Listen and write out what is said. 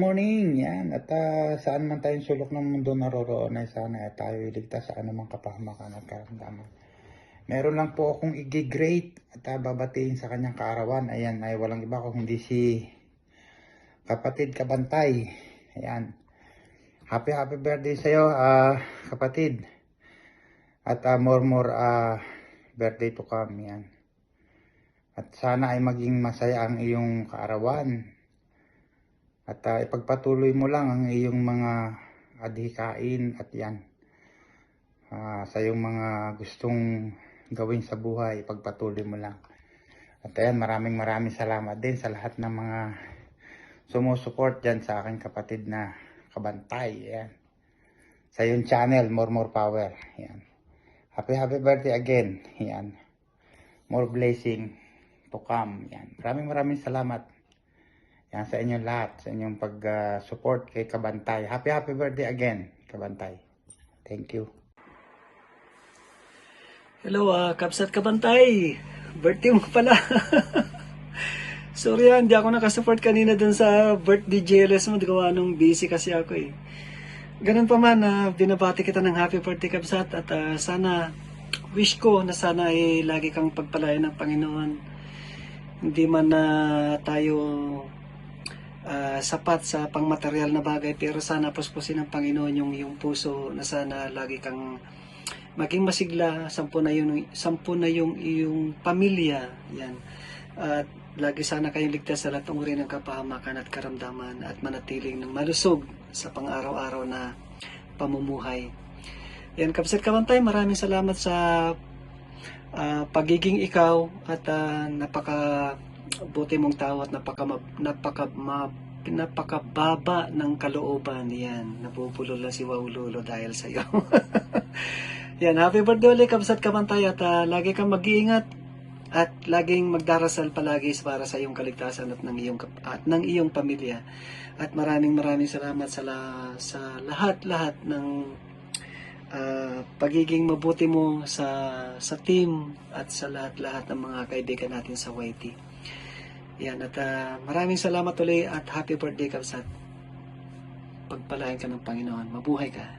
morning. Yan. At saan man tayong sulok ng mundo naroroon ay sana tayo iligtas sa anumang kapahamakan at karamdaman. Meron lang po akong i-great at babatiin sa kanyang kaarawan. Ayan, ay walang iba kung hindi si kapatid Kabantay. Ayan. Happy birthday sa iyo, kapatid. At more birthday to come. Yan. At sana ay maging masaya ang iyong kaarawan. At ipagpatuloy mo lang ang iyong mga adhikain at yan. Sa iyong mga gustong gawin sa buhay, ipagpatuloy mo lang. At ayan, maraming salamat din sa lahat ng mga sumusuport dyan sa aking kapatid na Kabantay. Ayan. Sa iyong channel, more power. Ayan. Happy birthday again. Ayan. More blessing to come. Ayan. Maraming salamat. Yan sa inyong lahat, sa inyong pag-support kay Kabantay. Happy birthday again, Kabantay. Thank you. Hello, Kabsat Kabantay. Birthday mo pala. Sorry hindi ako nakasupport kanina dun sa birthday JLS mo. Gawa nung busy kasi ako eh. Ganun pa man, binabati kita ng happy birthday, Kabsat. At sana, wish ko na sana ay lagi kang pagpalain ng Panginoon. Hindi man na tayo sapat sa pangmaterial na bagay, pero sana puspusin ng Panginoon yung iyong puso na sana lagi kang maging masigla, sampu na yung iyong pamilya. Yan. At lagi sana kayong ligtas sa lahat ng uri ng kapahamakan at karamdaman at manatiling ng malusog sa pang-araw-araw na pamumuhay. Yan, Kabsat Kabantay, maraming salamat sa pagiging ikaw at napakabuti mong tao at napakababa ng kalooban. Yan, napupulo lang si Waululo dahil sa iyo. Yan, happy birthday ulit, Kabsat Kabantay, at lagi kang mag-iingat at laging magdarasal palagi para sa iyong kaligtasan at ng iyong pamilya. At maraming salamat sa lahat ng pagiging mabuti mo sa team at sa lahat ng mga kaibigan natin sa YT. Yan, at maraming salamat ulit at happy birthday, Kabsat. Pagpalain ka ng Panginoon. Mabuhay ka.